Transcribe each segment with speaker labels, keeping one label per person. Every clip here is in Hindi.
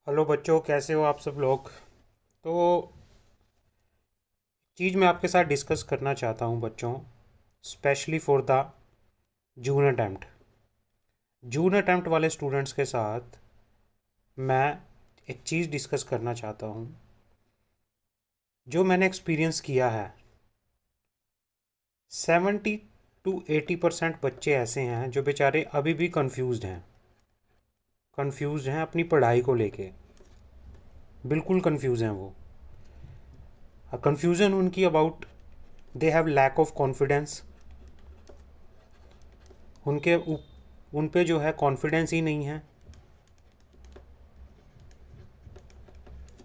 Speaker 1: हेलो बच्चों, कैसे हो आप सब लोग। तो चीज़ मैं आपके साथ डिस्कस करना चाहता हूँ बच्चों, specially for the June attempt. June attempt वाले स्टूडेंट्स के साथ मैं एक चीज़ डिस्कस करना चाहता हूँ जो मैंने एक्सपीरियंस किया है। 70 to 80% बच्चे ऐसे हैं जो बेचारे अभी भी कंफ्यूज्ड हैं अपनी पढ़ाई को लेके। बिल्कुल कंफ्यूज हैं वो। कंफ्यूजन उनकी about they have lack of confidence. उनके उन पे जो है कॉन्फिडेंस ही नहीं है।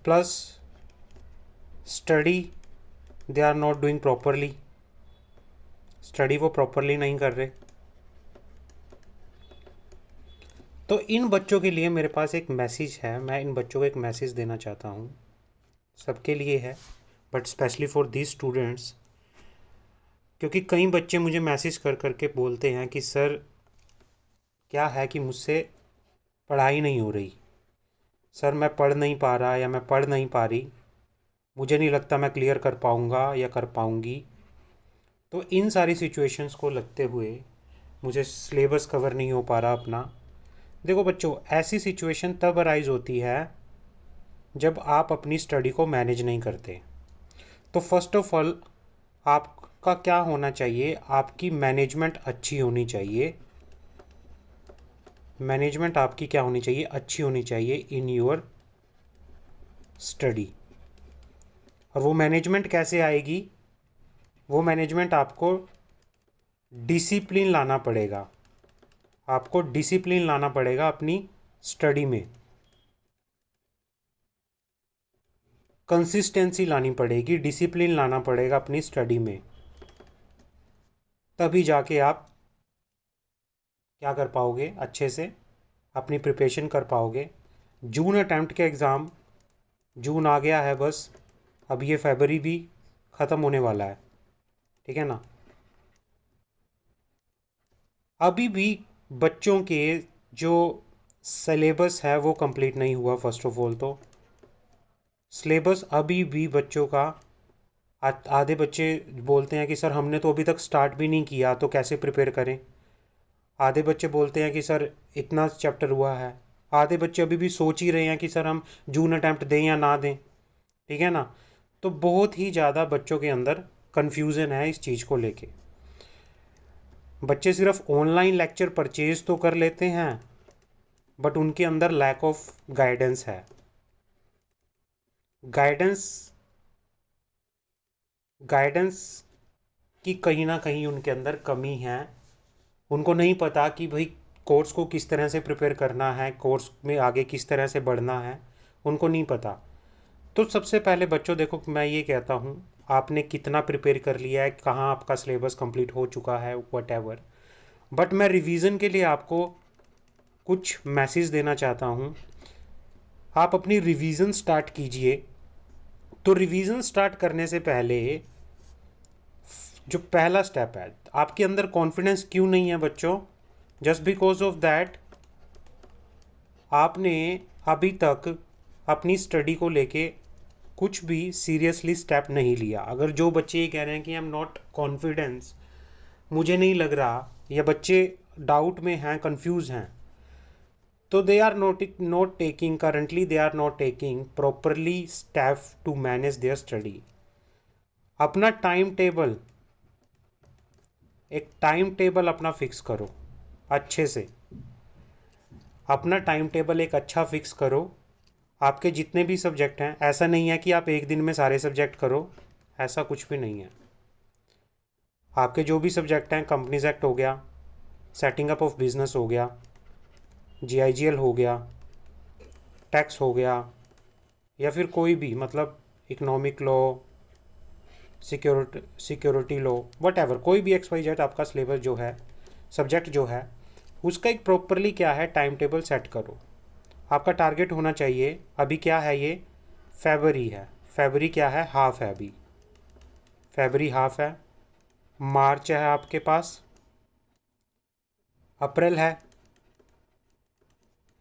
Speaker 1: Plus study they are not doing properly. Study वो प्रॉपरली नहीं कर रहे। तो इन बच्चों के लिए मेरे पास एक मैसेज है। मैं इन बच्चों को एक मैसेज देना चाहता हूँ। सबके लिए है, but specially for these students. क्योंकि कई बच्चे मुझे मैसेज कर करके बोलते हैं कि सर, क्या है कि मुझसे पढ़ाई नहीं हो रही। सर, मैं पढ़ नहीं पा रहा या मैं पढ़ नहीं पा रही। मुझे नहीं लगता मैं क्लियर कर पाऊँगा या कर पाऊँगी। तो इन सारी सिचुएशंस को लगते हुए मुझे सिलेबस कवर नहीं हो पा रहा अपना। देखो बच्चों, ऐसी सिचुएशन तब अराइज होती है जब आप अपनी स्टडी को मैनेज नहीं करते। तो फर्स्ट ऑफ ऑल आपका क्या होना चाहिए, आपकी मैनेजमेंट अच्छी होनी चाहिए। मैनेजमेंट आपकी क्या होनी चाहिए, अच्छी होनी चाहिए इन योर स्टडी। और वो मैनेजमेंट कैसे आएगी? वो मैनेजमेंट आपको डिसिप्लिन लाना पड़ेगा। आपको डिसिप्लिन लाना पड़ेगा अपनी स्टडी में। कंसिस्टेंसी लानी पड़ेगी, डिसिप्लिन लाना पड़ेगा अपनी स्टडी में। तभी जाके आप क्या कर पाओगे, अच्छे से अपनी प्रिपरेशन कर पाओगे। जून अटैम्प्ट के एग्ज़ाम, जून आ गया है बस। अब ये फरवरी भी ख़त्म होने वाला है, ठीक है ना। अभी भी बच्चों के जो सिलेबस है वो कंप्लीट नहीं हुआ। फर्स्ट ऑफ ऑल तो सिलेबस अभी भी बच्चों का आधे बच्चे बोलते हैं कि सर हमने तो अभी तक स्टार्ट भी नहीं किया, तो कैसे प्रिपेयर करें। आधे बच्चे बोलते हैं कि सर इतना चैप्टर हुआ है। आधे बच्चे अभी भी सोच ही रहे हैं कि सर हम जून अटैम्प्ट दें या ना दें, ठीक है ना। तो बहुत ही ज़्यादा बच्चों के अंदर कन्फ्यूज़न है इस चीज़ को लेके। बच्चे सिर्फ ऑनलाइन लेक्चर परचेज तो कर लेते हैं, बट उनके अंदर लैक ऑफ गाइडेंस है। गाइडेंस गाइडेंस की कहीं ना कहीं उनके अंदर कमी है। उनको नहीं पता कि भाई कोर्स को किस तरह से प्रिपेयर करना है, कोर्स में आगे किस तरह से बढ़ना है, उनको नहीं पता। तो सबसे पहले बच्चों देखो, मैं ये कहता हूँ, आपने कितना प्रिपेयर कर लिया है, कहाँ आपका सिलेबस कंप्लीट हो चुका है, वट एवर। बट मैं रिवीजन के लिए आपको कुछ मैसेज देना चाहता हूँ। आप अपनी रिवीजन स्टार्ट कीजिए। तो रिवीजन स्टार्ट करने से पहले जो पहला स्टेप है, आपके अंदर कॉन्फिडेंस क्यों नहीं है बच्चों? जस्ट बिकॉज ऑफ दैट आपने अभी तक अपनी स्टडी को लेके कुछ भी सीरियसली स्टेप नहीं लिया। अगर जो बच्चे ये कह रहे हैं कि आई एम नॉट कॉन्फिडेंस, मुझे नहीं लग रहा, या बच्चे डाउट में हैं, कंफ्यूज हैं, तो they are not taking currently, they are not taking properly step to manage their study. अपना टाइम टेबल, एक टाइम टेबल अपना फिक्स करो अच्छे से। अपना टाइम टेबल एक अच्छा फिक्स करो। आपके जितने भी सब्जेक्ट हैं, ऐसा नहीं है कि आप एक दिन में सारे सब्जेक्ट करो, ऐसा कुछ भी नहीं है। आपके जो भी सब्जेक्ट हैं, कंपनीज एक्ट हो गया, सेटिंग अप ऑफ बिजनेस हो गया, जीआईजीएल हो गया, टैक्स हो गया, या फिर कोई भी मतलब economic law, security law, what ever, कोई भी एक्स वाई जेड आपका सिलेबस जो है, सब्जेक्ट जो है, उसका एक प्रॉपरली क्या है टाइम टेबल सेट करो। आपका टारगेट होना चाहिए, अभी क्या है ये, फरवरी है, फरवरी क्या है, हाफ है अभी, फरवरी हाफ है। मार्च है आपके पास, अप्रैल है,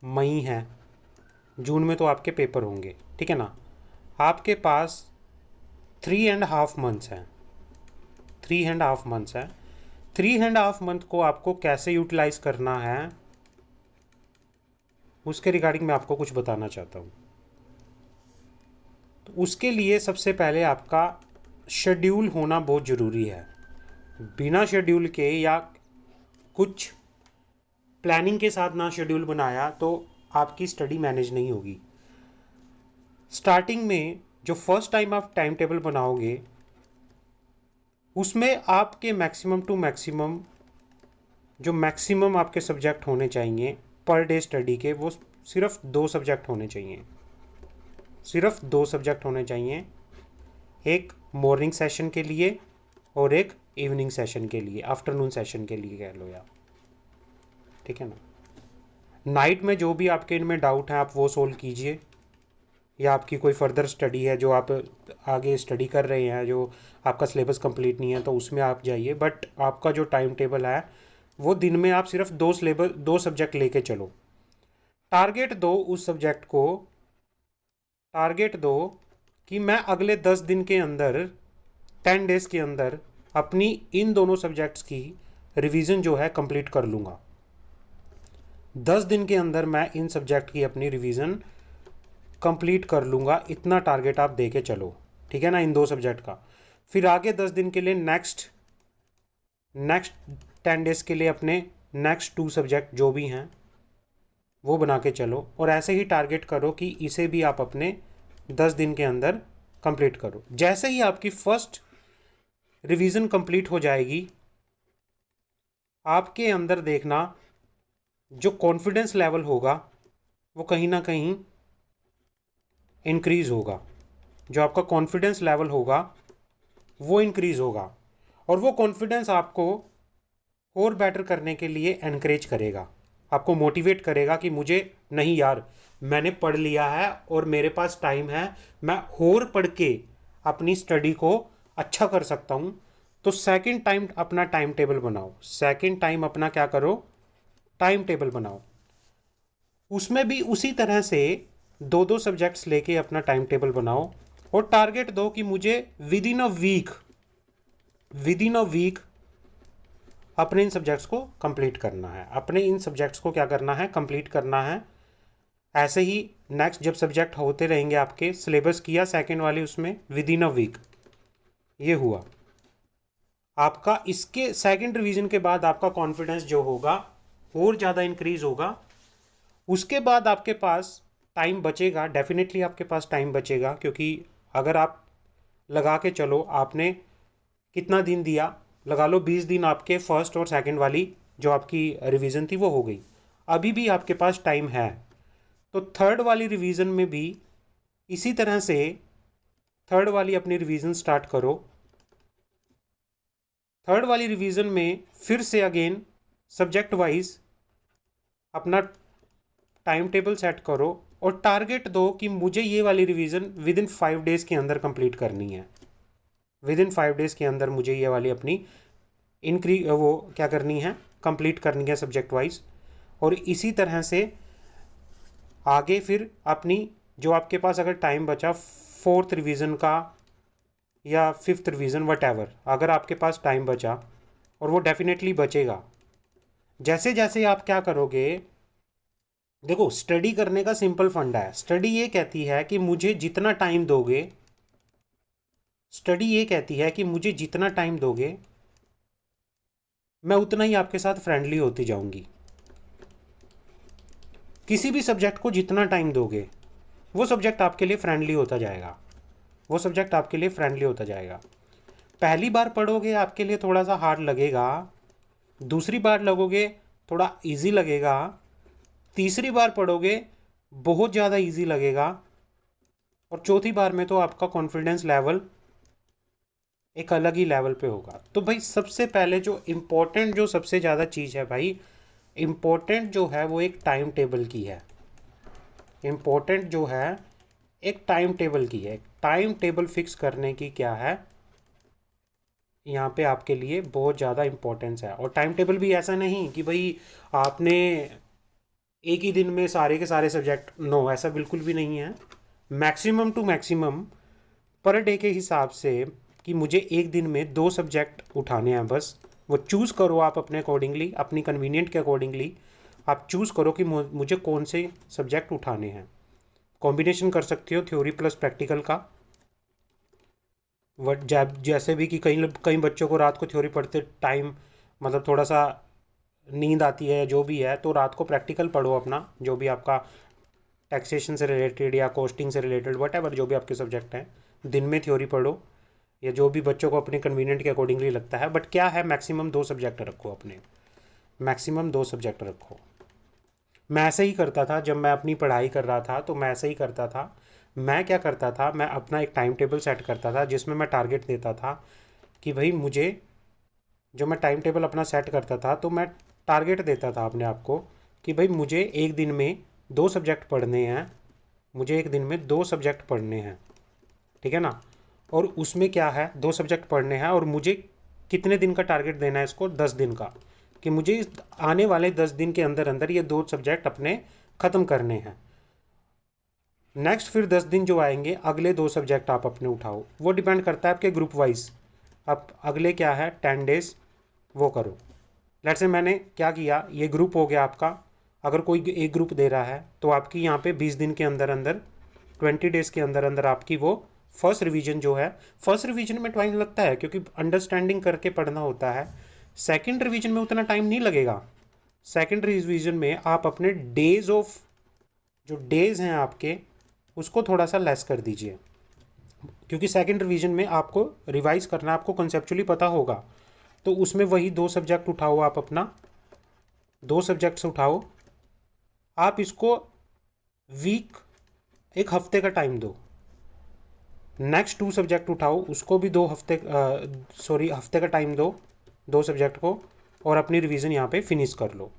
Speaker 1: मई है, जून में तो आपके पेपर होंगे, ठीक है ना। आपके पास 3.5 मंथ्स हैं, 3.5 मंथ्स है। 3.5 मंथ को आपको कैसे यूटिलाइज करना है उसके रिगार्डिंग मैं आपको कुछ बताना चाहता हूँ। तो उसके लिए सबसे पहले आपका शेड्यूल होना बहुत ज़रूरी है। बिना शेड्यूल के या कुछ प्लानिंग के साथ ना शेड्यूल बनाया तो आपकी स्टडी मैनेज नहीं होगी। स्टार्टिंग में जो फर्स्ट टाइम आप टाइम टेबल बनाओगे उसमें आपके मैक्सिमम टू मैक्सिमम जो मैक्सिमम आपके सब्जेक्ट होने चाहिए पर डे स्टडी के, वो सिर्फ 2 सब्जेक्ट होने चाहिए। सिर्फ 2 सब्जेक्ट होने चाहिए, एक मॉर्निंग सेशन के लिए और एक इवनिंग सेशन के लिए, आफ्टरनून सेशन के लिए कह लो या, ठीक है ना। नाइट में जो भी आपके इनमें डाउट हैं आप वो सोल्व कीजिए, या आपकी कोई फर्दर स्टडी है जो आप आगे स्टडी कर रहे हैं, जो आपका सिलेबस कंप्लीट नहीं है तो उसमें आप जाइए। बट आपका जो टाइम टेबल है वो दिन में आप सिर्फ 2 सब्जेक्ट लेके चलो। टारगेट दो उस सब्जेक्ट को, टारगेट दो कि मैं अगले 10 दिन के अंदर, 10 डेज़ के अंदर अपनी इन दोनों सब्जेक्ट्स की रिवीजन जो है कंप्लीट कर लूँगा। 10 दिन के अंदर मैं इन सब्जेक्ट की अपनी रिवीजन कंप्लीट कर लूँगा, इतना टारगेट आप दे के चलो, ठीक है ना, इन 2 सब्जेक्ट का। फिर आगे 10 दिन के लिए नेक्स्ट 10 डेज़ के लिए अपने नेक्स्ट 2 सब्जेक्ट जो भी हैं वो बना के चलो, और ऐसे ही टारगेट करो कि इसे भी आप अपने 10 दिन के अंदर कंप्लीट करो। जैसे ही आपकी फर्स्ट रिवीजन कंप्लीट हो जाएगी, आपके अंदर देखना जो कॉन्फिडेंस लेवल होगा वो कहीं ना कहीं इंक्रीज़ होगा। जो आपका कॉन्फिडेंस लेवल होगा वो इंक्रीज़ होगा, और वो कॉन्फिडेंस आपको और बेटर करने के लिए एनकरेज करेगा, आपको मोटिवेट करेगा कि मुझे नहीं यार, मैंने पढ़ लिया है और मेरे पास टाइम है, मैं और पढ़ के अपनी स्टडी को अच्छा कर सकता हूँ। तो सेकंड टाइम अपना टाइम टेबल बनाओ, सेकंड टाइम अपना क्या करो, टाइम टेबल बनाओ। उसमें भी उसी तरह से 2 सब्जेक्ट्स लेके अपना टाइम टेबल बनाओ, और टारगेट दो कि मुझे विद इन अ वीक अपने इन सब्जेक्ट्स को कंप्लीट करना है, अपने इन सब्जेक्ट्स को क्या करना है, कंप्लीट करना है। ऐसे ही नेक्स्ट जब सब्जेक्ट होते रहेंगे, आपके सिलेबस किया सेकंड वाले उसमें विद इन अ वीक, ये हुआ आपका। इसके सेकंड रिवीजन के बाद आपका कॉन्फिडेंस जो होगा और ज़्यादा इंक्रीज होगा। उसके बाद आपके पास टाइम बचेगा, डेफिनेटली आपके पास टाइम बचेगा, क्योंकि अगर आप लगा के चलो, आपने कितना दिन दिया, लगा लो 20 दिन आपके फर्स्ट और सेकंड वाली जो आपकी रिवीजन थी वो हो गई, अभी भी आपके पास टाइम है। तो थर्ड वाली रिवीजन में भी इसी तरह से थर्ड वाली अपनी रिवीजन स्टार्ट करो। थर्ड वाली रिवीजन में फिर से अगेन सब्जेक्ट वाइज अपना टाइम टेबल सेट करो, और टारगेट दो कि मुझे ये वाली रिवीजन विद इन 5 डेज़ के अंदर कंप्लीट करनी है। विद इन 5 डेज़ के अंदर मुझे ये वाली अपनी वो क्या करनी है, कंप्लीट करनी है सब्जेक्ट वाइज। और इसी तरह से आगे फिर अपनी जो आपके पास अगर टाइम बचा फोर्थ रिवीजन का या फिफ्थ रिवीजन वट अगर आपके पास टाइम बचा, और वो डेफिनेटली बचेगा, जैसे जैसे आप क्या करोगे, देखो स्टडी करने का सिंपल फंडा है। स्टडी ये कहती है कि मुझे जितना टाइम दोगे, स्टडी ये कहती है कि मुझे जितना टाइम दोगे मैं उतना ही आपके साथ फ्रेंडली होती जाऊंगी। किसी भी सब्जेक्ट को जितना टाइम दोगे वो सब्जेक्ट आपके लिए फ्रेंडली होता जाएगा, वो सब्जेक्ट आपके लिए फ्रेंडली होता जाएगा। पहली बार पढ़ोगे आपके लिए थोड़ा सा हार्ड लगेगा, दूसरी बार लगोगे थोड़ा इजी लगेगा, तीसरी बार पढ़ोगे बहुत ज़्यादा इजी लगेगा, और चौथी बार में तो आपका कॉन्फिडेंस लेवल एक अलग ही लेवल पे होगा। तो भाई सबसे पहले जो इम्पोर्टेंट, जो सबसे ज़्यादा चीज़ है भाई, इम्पोर्टेंट जो है वो एक टाइम टेबल की है। इम्पोर्टेंट जो है एक टाइम टेबल की है। टाइम टेबल फिक्स करने की क्या है यहाँ पे आपके लिए बहुत ज़्यादा इम्पोर्टेंस है। और टाइम टेबल भी ऐसा नहीं कि भाई आपने एक ही दिन में सारे के सारे सब्जेक्ट, नो, ऐसा बिल्कुल भी नहीं है। Maximum to maximum per day के हिसाब से कि मुझे एक दिन में 2 सब्जेक्ट उठाने हैं बस। वो चूज़ करो आप अपने अकॉर्डिंगली, अपनी कन्वीनियंट के अकॉर्डिंगली आप चूज़ करो कि मुझे कौन से सब्जेक्ट उठाने हैं। कॉम्बिनेशन कर सकते हो थ्योरी प्लस प्रैक्टिकल का। वट जैसे भी कि कई बच्चों को रात को थ्योरी पढ़ते टाइम मतलब थोड़ा सा नींद आती है, जो भी है, तो रात को प्रैक्टिकल पढ़ो अपना, जो भी आपका टैक्सेशन से रिलेटेड या कॉस्टिंग से रिलेटेड वट एवर जो भी आपके सब्जेक्ट हैं। दिन में थ्योरी पढ़ो, या जो भी बच्चों को अपने कन्वीनियंट के अकॉर्डिंगली लगता है। बट क्या है, मैक्सिमम 2 सब्जेक्ट रखो अपने, मैक्सिमम 2 सब्जेक्ट रखो। मैं ऐसे ही करता था जब मैं अपनी पढ़ाई कर रहा था, तो मैं ऐसे ही करता था। मैं क्या करता था, मैं अपना एक टाइम टेबल सेट करता था जिसमें मैं टारगेट देता था कि भाई मुझे, जो मैं टाइम टेबल अपना सेट करता था तो मैं टारगेट देता था अपने आप को कि भाई मुझे एक दिन में 2 सब्जेक्ट पढ़ने हैं, मुझे एक दिन में 2 सब्जेक्ट पढ़ने हैं, ठीक है ना। और उसमें क्या है, 2 सब्जेक्ट पढ़ने हैं और मुझे कितने दिन का टारगेट देना है इसको, 10 दिन का, कि मुझे इस आने वाले 10 दिन के अंदर अंदर ये 2 सब्जेक्ट अपने ख़त्म करने हैं। नेक्स्ट फिर 10 दिन जो आएंगे, अगले 2 सब्जेक्ट आप अपने उठाओ। वो डिपेंड करता है आपके ग्रुप वाइज। अब अगले क्या है 10 डेज वो करो। लेट्स से मैंने क्या किया, ये ग्रुप हो गया आपका। अगर कोई एक ग्रुप दे रहा है तो आपकी यहाँ पे 20 दिन के अंदर अंदर, 20 डेज़ के अंदर अंदर आपकी वो फर्स्ट रिवीजन जो है, फर्स्ट रिवीजन में टाइम लगता है क्योंकि अंडरस्टैंडिंग करके पढ़ना होता है। सेकंड रिवीजन में उतना टाइम नहीं लगेगा। सेकंड रिवीजन में आप अपने डेज ऑफ, जो डेज हैं आपके, उसको थोड़ा सा लेस कर दीजिए, क्योंकि सेकंड रिवीजन में आपको रिवाइज करना, आपको कंसेप्चुअली पता होगा। तो उसमें वही 2 सब्जेक्ट उठाओ आप अपना, 2 सब्जेक्ट्स उठाओ आप। इसको वीक, एक हफ्ते का टाइम दो। नेक्स्ट 2 सब्जेक्ट उठाओ, उसको भी 2 हफ्ते, हफ्ते का टाइम दो 2 सब्जेक्ट को, और अपनी रिवीजन यहाँ पे फिनिश कर लो।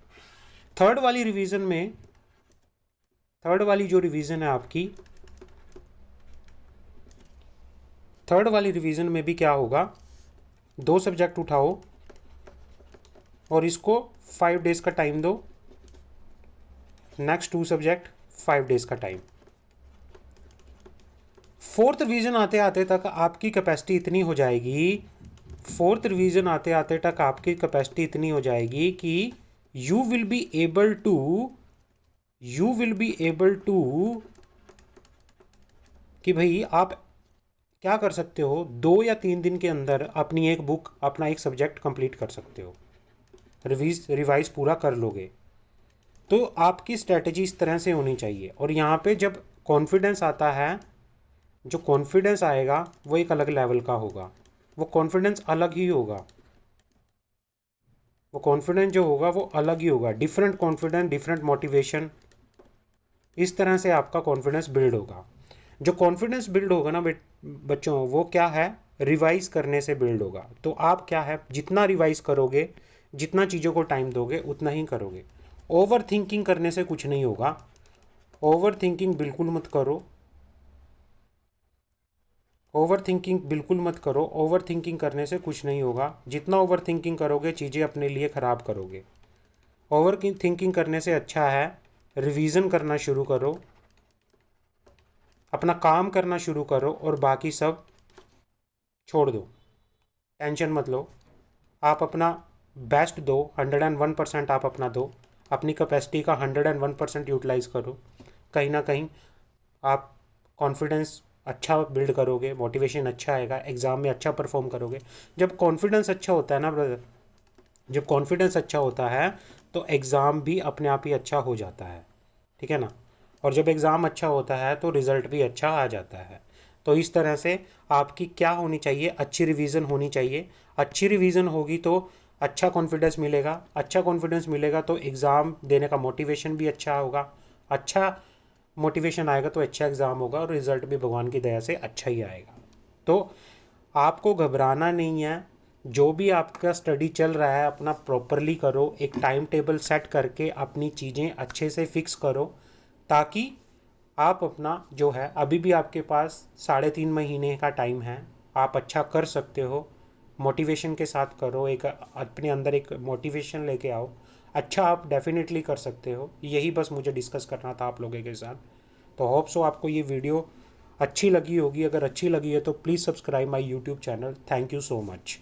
Speaker 1: थर्ड वाली रिवीजन में, थर्ड वाली जो रिवीजन है आपकी, थर्ड वाली रिवीजन में भी क्या होगा, 2 सब्जेक्ट उठाओ और इसको 5 डेज का टाइम दो। नेक्स्ट 2 सब्जेक्ट 5 डेज का टाइम। फोर्थ रिवीजन आते आते तक आपकी कैपेसिटी इतनी हो जाएगी, फोर्थ रिवीजन आते आते तक आपकी कैपेसिटी इतनी हो जाएगी कि you will be able to, you will be able to, कि भाई आप क्या कर सकते हो, 2 या 3 दिन के अंदर अपनी एक बुक, अपना एक सब्जेक्ट कंप्लीट कर सकते हो, रिवाइज पूरा कर लोगे। तो आपकी स्ट्रेटजी इस तरह से होनी चाहिए। और यहाँ पे जब कॉन्फिडेंस आता है, जो कॉन्फिडेंस आएगा वो एक अलग लेवल का होगा, वो कॉन्फिडेंस अलग ही होगा, वो कॉन्फिडेंस जो होगा वो अलग ही होगा। डिफरेंट कॉन्फिडेंस, डिफरेंट मोटिवेशन, इस तरह से आपका कॉन्फिडेंस बिल्ड होगा। जो कॉन्फिडेंस बिल्ड होगा ना बच्चों, वो क्या है, रिवाइज करने से बिल्ड होगा। तो आप क्या है, जितना रिवाइज करोगे, जितना चीज़ों को टाइम दोगे, उतना ही करोगे। ओवर थिंकिंग करने से कुछ नहीं होगा, ओवर थिंकिंग बिल्कुल मत करो, ओवर थिंकिंग बिल्कुल मत करो। ओवर थिंकिंग करने से कुछ नहीं होगा। जितना ओवर थिंकिंग करोगे, चीज़ें अपने लिए ख़राब करोगे। ओवर थिंकिंग करने से अच्छा है रिवीजन करना शुरू करो, अपना काम करना शुरू करो और बाकी सब छोड़ दो, टेंशन मत लो। आप अपना बेस्ट दो, 101% आप अपना दो, अपनी कैपेसिटी का 101% यूटिलाइज़ करो। कहीं ना कहीं आप कॉन्फिडेंस अच्छा बिल्ड करोगे, मोटिवेशन अच्छा आएगा, एग्ज़ाम में अच्छा परफॉर्म करोगे। जब कॉन्फिडेंस अच्छा होता है ना ब्रदर, जब कॉन्फिडेंस अच्छा होता है तो एग्ज़ाम भी अपने आप ही अच्छा हो जाता है, ठीक है ना। और जब एग्ज़ाम अच्छा होता है तो रिज़ल्ट भी अच्छा आ जाता है। तो इस तरह से आपकी क्या होनी चाहिए, अच्छी रिवीजन होनी चाहिए। अच्छी रिवीजन होगी तो अच्छा कॉन्फिडेंस मिलेगा, अच्छा कॉन्फिडेंस मिलेगा तो एग्ज़ाम देने का मोटिवेशन भी अच्छा होगा, अच्छा मोटिवेशन आएगा तो अच्छा एग्ज़ाम होगा और रिज़ल्ट भी भगवान की दया से अच्छा ही आएगा। तो आपको घबराना नहीं है। जो भी आपका स्टडी चल रहा है अपना प्रॉपरली करो, एक टाइम टेबल सेट करके अपनी चीज़ें अच्छे से फिक्स करो, ताकि आप अपना जो है, अभी भी आपके पास 3.5 महीने का टाइम है, आप अच्छा कर सकते हो। मोटिवेशन के साथ करो, एक अपने अंदर एक मोटिवेशन लेके आओ। अच्छा आप डेफिनेटली कर सकते हो, यही बस मुझे डिस्कस करना था आप लोगों के साथ। तो होप सो आपको ये वीडियो अच्छी लगी होगी, अगर अच्छी लगी है तो please subscribe my YouTube channel. Thank you so much.